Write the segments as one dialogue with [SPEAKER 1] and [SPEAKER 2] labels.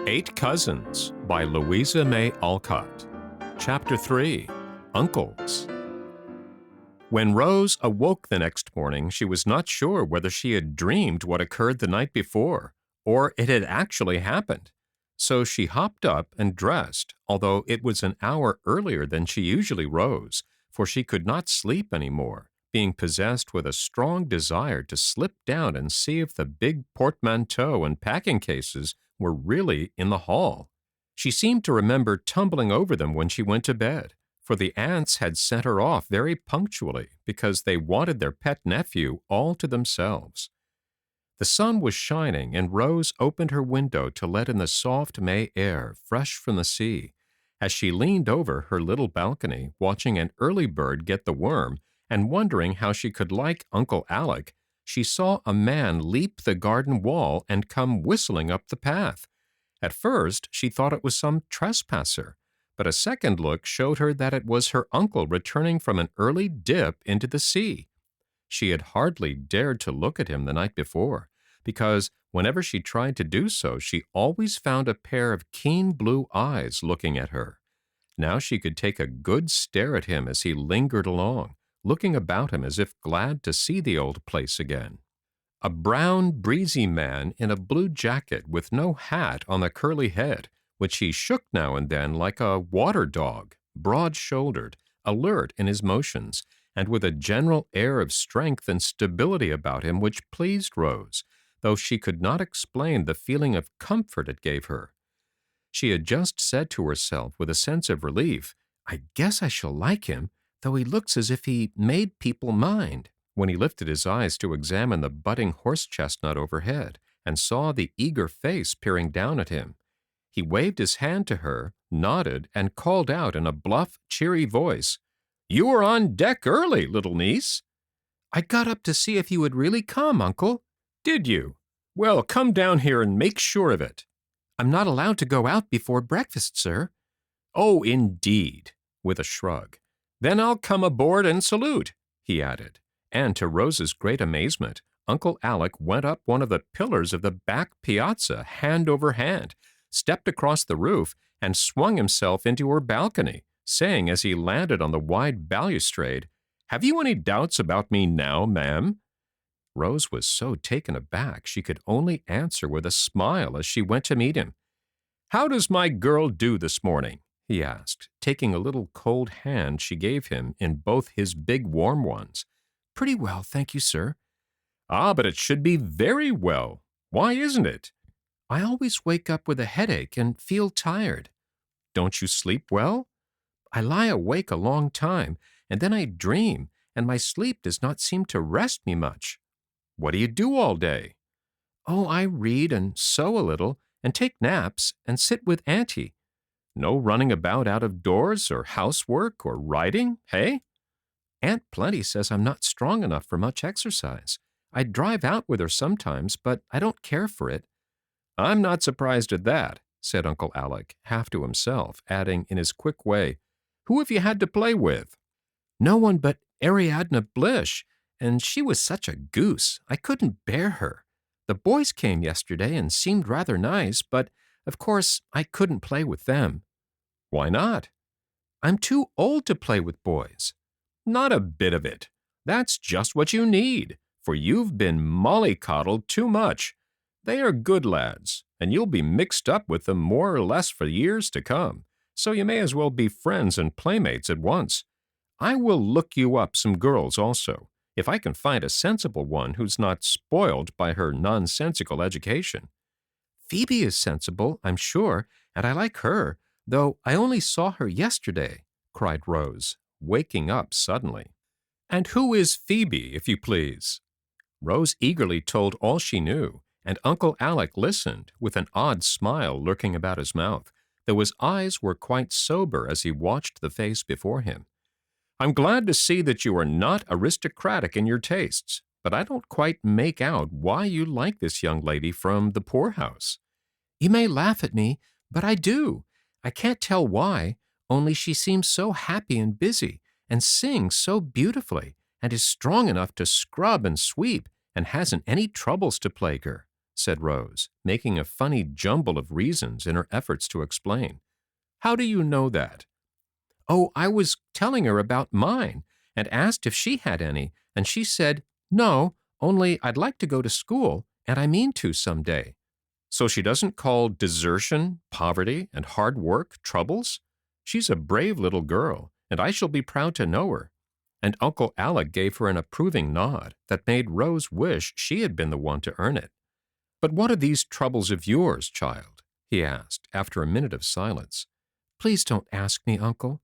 [SPEAKER 1] Eight Cousins by Louisa May Alcott. Chapter 3. Uncles. When Rose awoke the next morning, she was not sure whether she had dreamed what occurred the night before, or it had actually happened. So she hopped up and dressed, although it was an hour earlier than she usually rose, for she could not sleep any more, being possessed with a strong desire to slip down and see if the big portmanteau and packing cases were really in the hall. She seemed to remember tumbling over them when she went to bed, for the aunts had sent her off very punctually because they wanted their pet nephew all to themselves. The sun was shining, and Rose opened her window to let in the soft May air, fresh from the sea. As she leaned over her little balcony, watching an early bird get the worm, and wondering how she could like Uncle Alec, she saw a man leap the garden wall and come whistling up the path. At first, she thought it was some trespasser, but a second look showed her that it was her uncle returning from an early dip into the sea. She had hardly dared to look at him the night before, because whenever she tried to do so, she always found a pair of keen blue eyes looking at her. Now she could take a good stare at him as he lingered along, looking about him as if glad to see the old place again. A brown, breezy man in a blue jacket with no hat on the curly head, which he shook now and then like a water dog, broad-shouldered, alert in his motions, and with a general air of strength and stability about him which pleased Rose, though she could not explain the feeling of comfort it gave her. She had just said to herself with a sense of relief, "I guess I shall like him, though he looks as if he made people mind," when he lifted his eyes to examine the budding horse-chestnut overhead and saw the eager face peering down at him. He waved his hand to her, nodded, and called out in a bluff, cheery voice, "You are on deck early, little niece." "I got up to see if you would really come, Uncle." "Did you? Well, come down here and make sure of it." "I'm not allowed to go out before breakfast, sir." "Oh, indeed," with a shrug. "Then I'll come aboard and salute," he added. And to Rose's great amazement, Uncle Alec went up one of the pillars of the back piazza hand over hand, stepped across the roof, and swung himself into her balcony, saying as he landed on the wide balustrade, "Have you any doubts about me now, ma'am?" Rose was so taken aback she could only answer with a smile as she went to meet him. "How does my girl do this morning?" he asked, taking a little cold hand she gave him in both his big warm ones. "Pretty well, thank you, sir." "Ah, but it should be very well. Why isn't it?" "I always wake up with a headache and feel tired." "Don't you sleep well?" "I lie awake a long time, and then I dream, and my sleep does not seem to rest me much." "What do you do all day?" "Oh, I read and sew a little, and take naps, and sit with Auntie." "No running about out of doors, or housework, or riding, hey?" "Aunt Plenty says I'm not strong enough for much exercise. I drive out with her sometimes, but I don't care for it." "I'm not surprised at that," said Uncle Alec, half to himself, adding in his quick way, "Who have you had to play with?" "No one but Ariadne Blish, and she was such a goose. I couldn't bear her. The boys came yesterday and seemed rather nice, but, of course, I couldn't play with them." "Why not?" "I'm too old to play with boys." "Not a bit of it. That's just what you need, for you've been mollycoddled too much. They are good lads, and you'll be mixed up with them more or less for years to come, so you may as well be friends and playmates at once. I will look you up some girls also, if I can find a sensible one who's not spoiled by her nonsensical education." "Phebe is sensible, I'm sure, and I like her, though I only saw her yesterday," cried Rose, waking up suddenly. "And who is Phebe, if you please?" Rose eagerly told all she knew, and Uncle Alec listened, with an odd smile lurking about his mouth, though his eyes were quite sober as he watched the face before him. "I'm glad to see that you are not aristocratic in your tastes, but I don't quite make out why you like this young lady from the poorhouse." "You may laugh at me, but I do. I can't tell why, only she seems so happy and busy, and sings so beautifully, and is strong enough to scrub and sweep, and hasn't any troubles to plague her," said Rose, making a funny jumble of reasons in her efforts to explain. How do you know that? Oh, I was telling her about mine and asked if she had any, and she said, no, only I'd like to go to school, and I mean to someday. So she doesn't call desertion, poverty, and hard work troubles? She's a brave little girl, and I shall be proud to know her. And Uncle Alec gave her an approving nod that made Rose wish she had been the one to earn it. But what are these troubles of yours, child? He asked after a minute of silence. Please don't ask me, Uncle.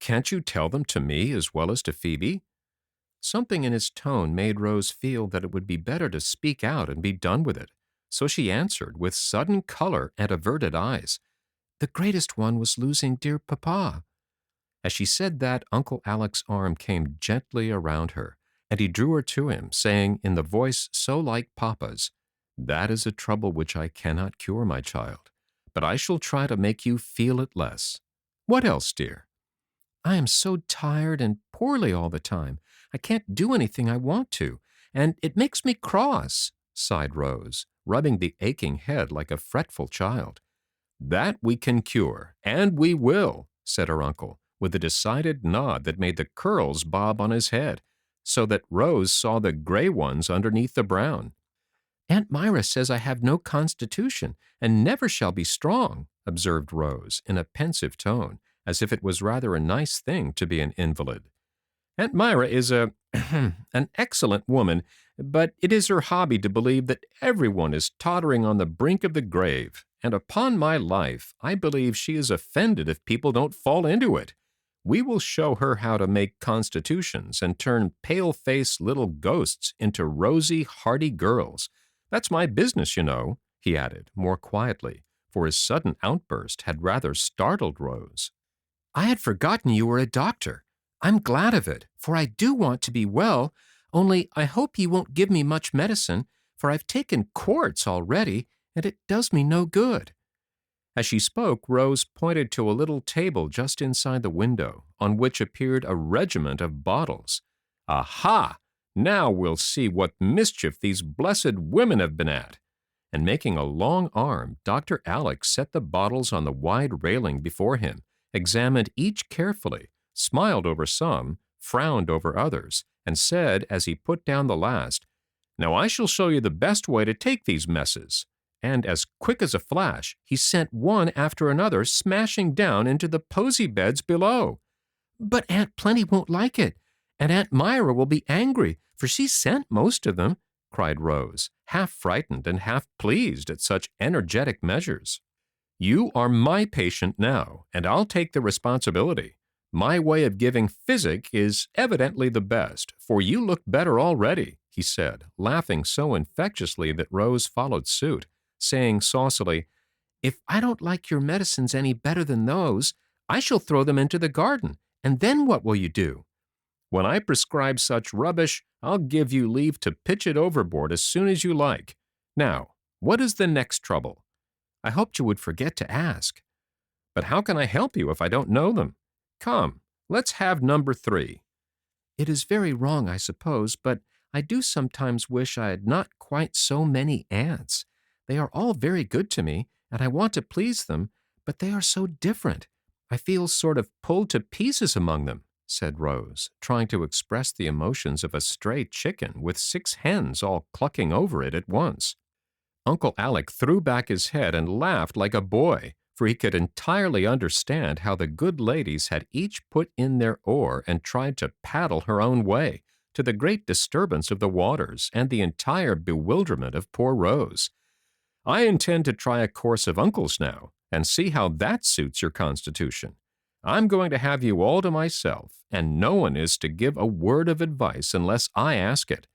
[SPEAKER 1] Can't you tell them to me as well as to Phebe? Something in his tone made Rose feel that it would be better to speak out and be done with it, so she answered with sudden color and averted eyes. The greatest one was losing dear Papa. As she said that, Uncle Alec's arm came gently around her, and he drew her to him, saying in the voice so like Papa's, That is a trouble which I cannot cure, my child, but I shall try to make you feel it less. What else, dear? I am so tired and poorly all the time. I can't do anything I want to, and it makes me cross, sighed Rose, rubbing the aching head like a fretful child. That we can cure, and we will, said her uncle, with a decided nod that made the curls bob on his head, so that Rose saw the gray ones underneath the brown. Aunt Myra says I have no constitution and never shall be strong, observed Rose in a pensive tone, as if it was rather a nice thing to be an invalid. Aunt Myra is an excellent woman, but it is her hobby to believe that everyone is tottering on the brink of the grave, and upon my life, I believe she is offended if people don't fall into it. We will show her how to make constitutions and turn pale-faced little ghosts into rosy, hearty girls. That's my business, you know, he added more quietly, for his sudden outburst had rather startled Rose. I had forgotten you were a doctor. I'm glad of it, for I do want to be well, only I hope you won't give me much medicine, for I've taken quarts already, and it does me no good. As she spoke, Rose pointed to a little table just inside the window, on which appeared a regiment of bottles. Aha! Now we'll see what mischief these blessed women have been at. And making a long arm, Dr. Alec set the bottles on the wide railing before him, examined each carefully, smiled over some, frowned over others, and said as he put down the last, Now I shall show you the best way to take these messes. And as quick as a flash, he sent one after another smashing down into the posy beds below. But Aunt Plenty won't like it, and Aunt Myra will be angry, for she sent most of them, cried Rose, half frightened and half pleased at such energetic measures. You are my patient now, and I'll take the responsibility. My way of giving physic is evidently the best, for you look better already, he said, laughing so infectiously that Rose followed suit, saying saucily, If I don't like your medicines any better than those, I shall throw them into the garden, and then what will you do? When I prescribe such rubbish, I'll give you leave to pitch it overboard as soon as you like. Now, what is the next trouble? I hoped you would forget to ask. But how can I help you if I don't know them? Come, let's have number 3. It is very wrong, I suppose, but I do sometimes wish I had not quite so many aunts. They are all very good to me, and I want to please them, but they are so different. I feel sort of pulled to pieces among them, said Rose, trying to express the emotions of a stray chicken with 6 hens all clucking over it at once. Uncle Alec threw back his head and laughed like a boy, for he could entirely understand how the good ladies had each put in their oar and tried to paddle her own way, to the great disturbance of the waters and the entire bewilderment of poor Rose. I intend to try a course of uncles now, and see how that suits your constitution. I'm going to have you all to myself, and no one is to give a word of advice unless I ask it.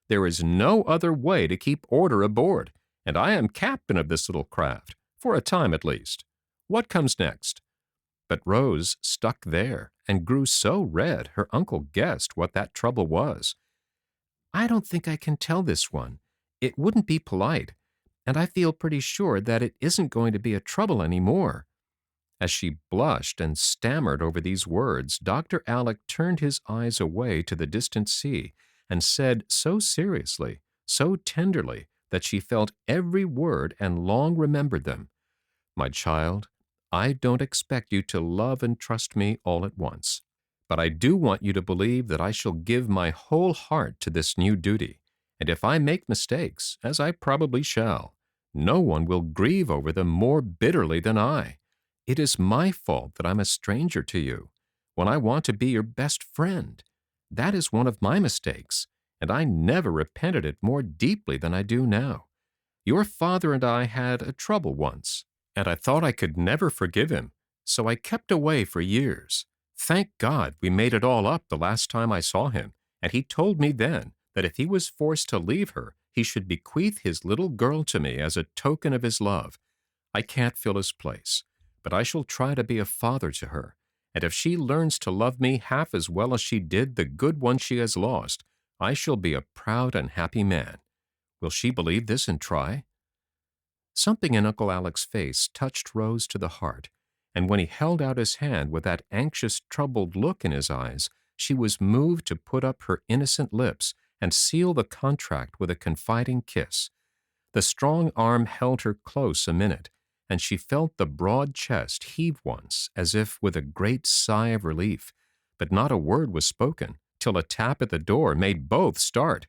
[SPEAKER 1] There is no other way to keep order aboard, and I am captain of this little craft, for a time at least. What comes next? But Rose stuck there and grew so red her uncle guessed what that trouble was. I don't think I can tell this one. It wouldn't be polite, and I feel pretty sure that it isn't going to be a trouble any more. As she blushed and stammered over these words, Dr. Alec turned his eyes away to the distant sea and said so seriously, so tenderly, that she felt every word and long remembered them. My child, I don't expect you to love and trust me all at once, but I do want you to believe that I shall give my whole heart to this new duty, and if I make mistakes, as I probably shall, no one will grieve over them more bitterly than I. It is my fault that I'm a stranger to you, when I want to be your best friend. That is one of my mistakes, and I never repented it more deeply than I do now. Your father and I had a trouble once, and I thought I could never forgive him, so I kept away for years. Thank God we made it all up the last time I saw him, and he told me then that if he was forced to leave her, he should bequeath his little girl to me as a token of his love. I can't fill his place, but I shall try to be a father to her, and if she learns to love me half as well as she did the good one she has lost, I shall be a proud and happy man. Will she believe this and try?" Something in Uncle Alec's face touched Rose to the heart, and when he held out his hand with that anxious, troubled look in his eyes, she was moved to put up her innocent lips and seal the contract with a confiding kiss. The strong arm held her close a minute, and she felt the broad chest heave once as if with a great sigh of relief, but not a word was spoken till a tap at the door made both start.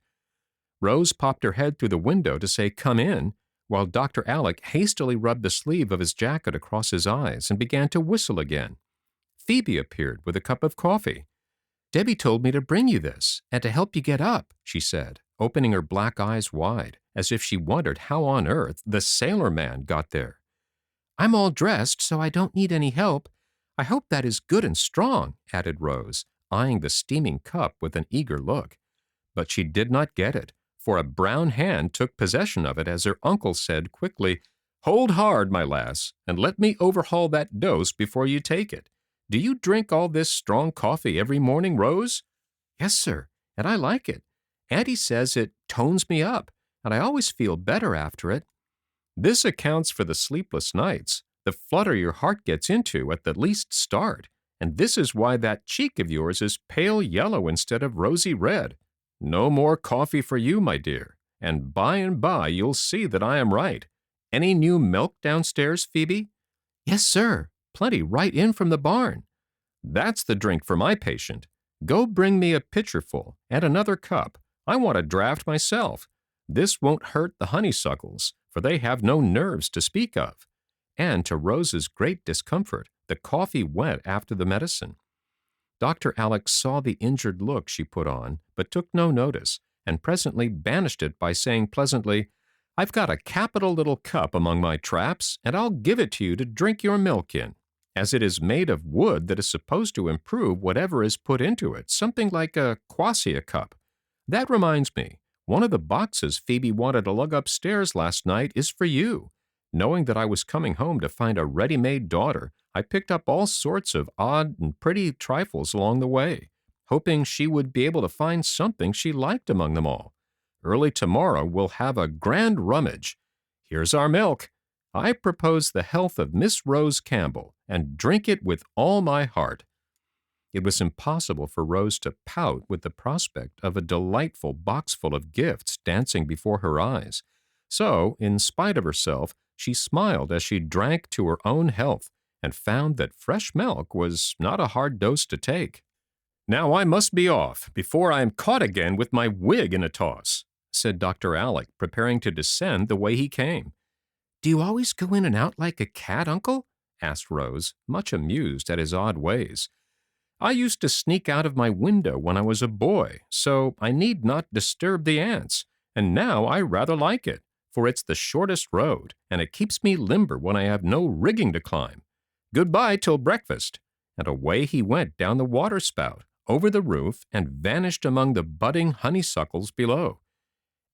[SPEAKER 1] Rose popped her head through the window to say, "Come in," while Dr. Alec hastily rubbed the sleeve of his jacket across his eyes and began to whistle again. Phebe appeared with a cup of coffee. "Debbie told me to bring you this, and to help you get up," she said, opening her black eyes wide, as if she wondered how on earth the sailor man got there. "I'm all dressed, so I don't need any help. I hope that is good and strong," added Rose, eyeing the steaming cup with an eager look. But she did not get it, for a brown hand took possession of it as her uncle said quickly, "Hold hard, my lass, and let me overhaul that dose before you take it. Do you drink all this strong coffee every morning, Rose?" "Yes, sir, and I like it. Auntie says it tones me up, and I always feel better after it." "This accounts for the sleepless nights, the flutter your heart gets into at the least start, and this is why that cheek of yours is pale yellow instead of rosy red. No more coffee for you, my dear, and by you'll see that I am right. Any new milk downstairs, Phebe?" "Yes, sir, plenty right in from the barn." "That's the drink for my patient. Go bring me a pitcherful and another cup. I want a draught myself. This won't hurt the honeysuckles, for they have no nerves to speak of." And to Rose's great discomfort, the coffee went after the medicine. Dr. Alec saw the injured look she put on, but took no notice, and presently banished it by saying pleasantly, "I've got a capital little cup among my traps, and I'll give it to you to drink your milk in, as it is made of wood that is supposed to improve whatever is put into it, something like a quassia cup. That reminds me, one of the boxes Phebe wanted to lug upstairs last night is for you. Knowing that I was coming home to find a ready-made daughter, I picked up all sorts of odd and pretty trifles along the way, hoping she would be able to find something she liked among them all. Early tomorrow we'll have a grand rummage. Here's our milk. I propose the health of Miss Rose Campbell, and drink it with all my heart." It was impossible for Rose to pout with the prospect of a delightful boxful of gifts dancing before her eyes. So, in spite of herself, she smiled as she drank to her own health, and found that fresh milk was not a hard dose to take. "Now I must be off, before I am caught again with my wig in a toss," said Dr. Alec, preparing to descend the way he came. "Do you always go in and out like a cat, Uncle?" asked Rose, much amused at his odd ways. "I used to sneak out of my window when I was a boy, so I need not disturb the ants, and now I rather like it, for it's the shortest road, and it keeps me limber when I have no rigging to climb. Goodbye till breakfast." And away he went down the water-spout, over the roof, and vanished among the budding honeysuckles below.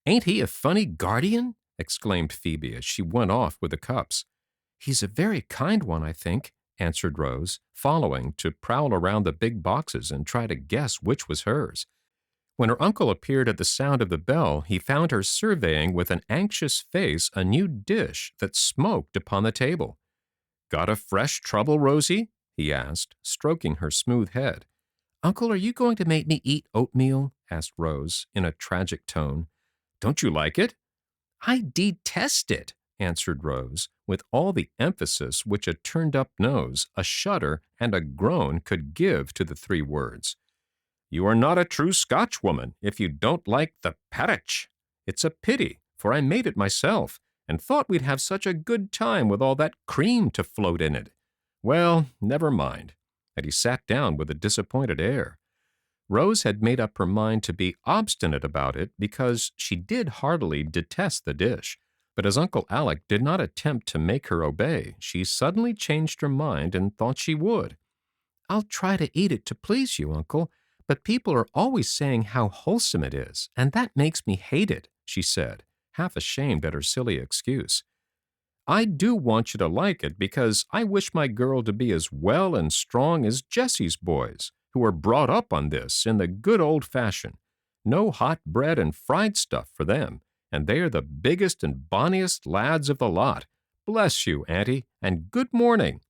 [SPEAKER 1] "Ain't he a funny guardian?" exclaimed Phebe as she went off with the cups. "He's a very kind one, I think," answered Rose, following to prowl around the big boxes and try to guess which was hers. When her uncle appeared at the sound of the bell, he found her surveying with an anxious face a new dish that smoked upon the table. "Got a fresh trouble, Rosie?" he asked, stroking her smooth head. "Uncle, are you going to make me eat oatmeal?" asked Rose, in a tragic tone. "Don't you like it?" I detest it, answered Rose, with all the emphasis which a turned-up nose, a shudder, and a groan could give to the three words. You are not a true Scotchwoman if you don't like the parritch. It's a pity, for I made it myself, and thought we'd have such a good time with all that cream to float in it. Well, never mind. And he sat down with a disappointed air. Rose had made up her mind to be obstinate about it because she did heartily detest the dish, but as Uncle Alec did not attempt to make her obey, she suddenly changed her mind and thought she would. I'll try to eat it to please you, Uncle, but people are always saying how wholesome it is, and that makes me hate it, she said, half ashamed at her silly excuse. I do want you to like it because I wish my girl to be as well and strong as Jessie's boys, who were brought up on this in the good old fashion. No hot bread and fried stuff for them, and they are the biggest and bonniest lads of the lot. Bless you, Auntie, and good morning.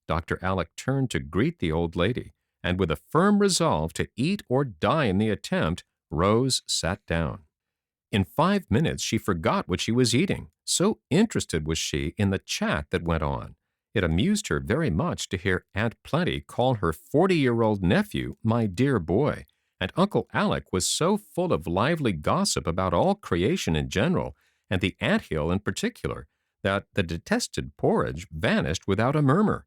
[SPEAKER 1] Dr. Alec turned to greet the old lady, and with a firm resolve to eat or die in the attempt, Rose sat down. In 5 minutes she forgot what she was eating, so interested was she in the chat that went on. It amused her very much to hear Aunt Plenty call her 40-year-old nephew my dear boy, and Uncle Alec was so full of lively gossip about all creation in general, and the ant-hill in particular, that the detested porridge vanished without a murmur.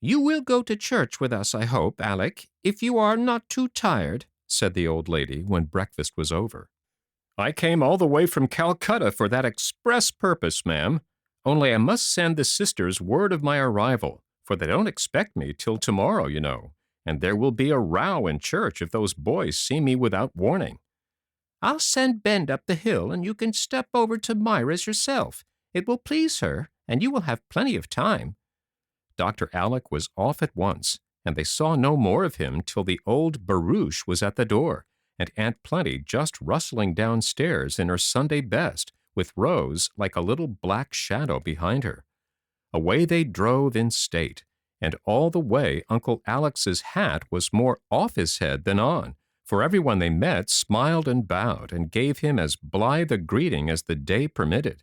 [SPEAKER 1] You will go to church with us, I hope, Alec, if you are not too tired, said the old lady when breakfast was over. I came all the way from Calcutta for that express purpose, ma'am. Only I must send the sisters word of my arrival, for they don't expect me till tomorrow, you know, and there will be a row in church if those boys see me without warning. I'll send Ben up the hill, and you can step over to Myra's yourself. It will please her, and you will have plenty of time. Dr. Alec was off at once, and they saw no more of him till the old barouche was at the door, and Aunt Plenty just rustling downstairs in her Sunday best, with Rose like a little black shadow behind her. Away they drove in state, and all the way Uncle Alec's hat was more off his head than on, for everyone they met smiled and bowed and gave him as blithe a greeting as the day permitted.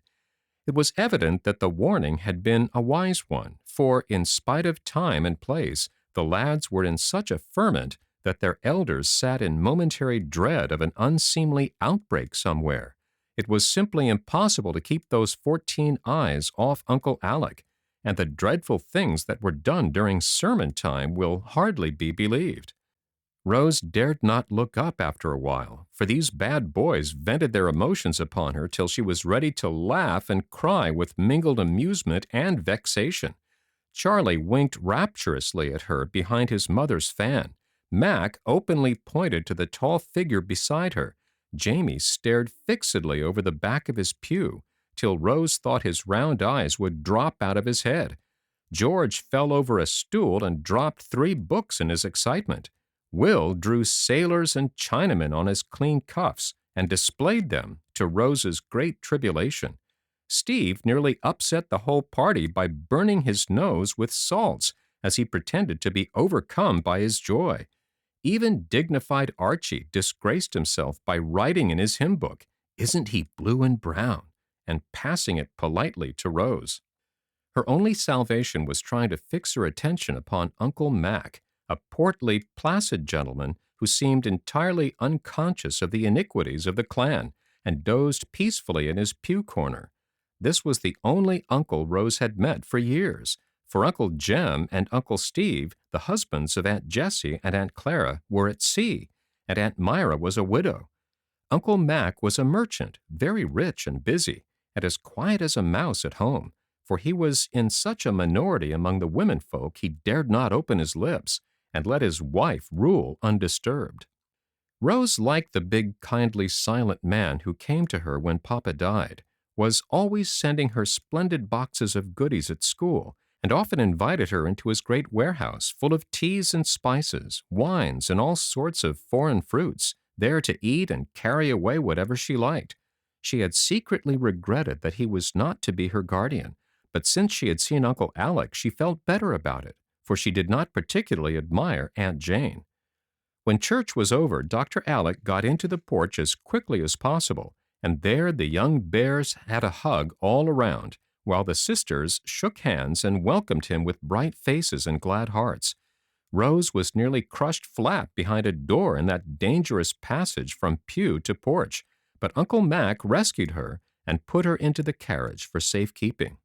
[SPEAKER 1] It was evident that the warning had been a wise one, for in spite of time and place, the lads were in such a ferment that their elders sat in momentary dread of an unseemly outbreak somewhere. It was simply impossible to keep those 14 eyes off Uncle Alec, and the dreadful things that were done during sermon time will hardly be believed. Rose dared not look up after a while, for these bad boys vented their emotions upon her till she was ready to laugh and cry with mingled amusement and vexation. Charlie winked rapturously at her behind his mother's fan. Mac openly pointed to the tall figure beside her. Jamie stared fixedly over the back of his pew, till Rose thought his round eyes would drop out of his head. George fell over a stool and dropped 3 books in his excitement. Will drew sailors and Chinamen on his clean cuffs and displayed them, to Rose's great tribulation. Steve nearly upset the whole party by burning his nose with salts as he pretended to be overcome by his joy. Even dignified Archie disgraced himself by writing in his hymn book, "Isn't he blue and brown?" and passing it politely to Rose. Her only salvation was trying to fix her attention upon Uncle Mac, a portly, placid gentleman who seemed entirely unconscious of the iniquities of the clan and dozed peacefully in his pew corner. This was the only uncle Rose had met for years, for Uncle Jem and Uncle Steve, the husbands of Aunt Jessie and Aunt Clara, were at sea, and Aunt Myra was a widow. Uncle Mac was a merchant, very rich and busy, and as quiet as a mouse at home, for he was in such a minority among the womenfolk he dared not open his lips, and let his wife rule undisturbed. Rose liked the big, kindly, silent man who came to her when Papa died, was always sending her splendid boxes of goodies at school, and often invited her into his great warehouse full of teas and spices, wines, and all sorts of foreign fruits, there to eat and carry away whatever she liked. She had secretly regretted that he was not to be her guardian, but since she had seen Uncle Alec, she felt better about it, for she did not particularly admire Aunt Jane. When church was over, Dr. Alec got into the porch as quickly as possible, and there the young bears had a hug all around, while the sisters shook hands and welcomed him with bright faces and glad hearts. Rose was nearly crushed flat behind a door in that dangerous passage from pew to porch, but Uncle Mac rescued her and put her into the carriage for safekeeping.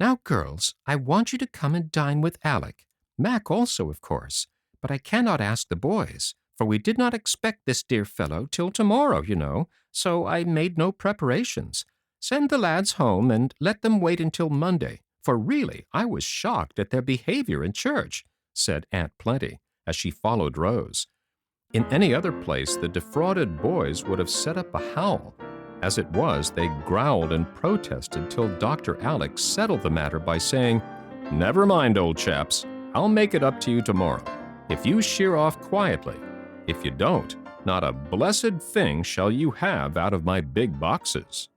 [SPEAKER 1] "Now, girls, I want you to come and dine with Alec. Mac also, of course, but I cannot ask the boys, for we did not expect this dear fellow till tomorrow, you know, so I made no preparations. Send the lads home and let them wait until Monday, for really I was shocked at their behavior in church," said Aunt Plenty, as she followed Rose. In any other place, the defrauded boys would have set up a howl. As it was, they growled and protested till Dr. Alec settled the matter by saying, "Never mind, old chaps. I'll make it up to you tomorrow, if you sheer off quietly. If you don't, not a blessed thing shall you have out of my big boxes."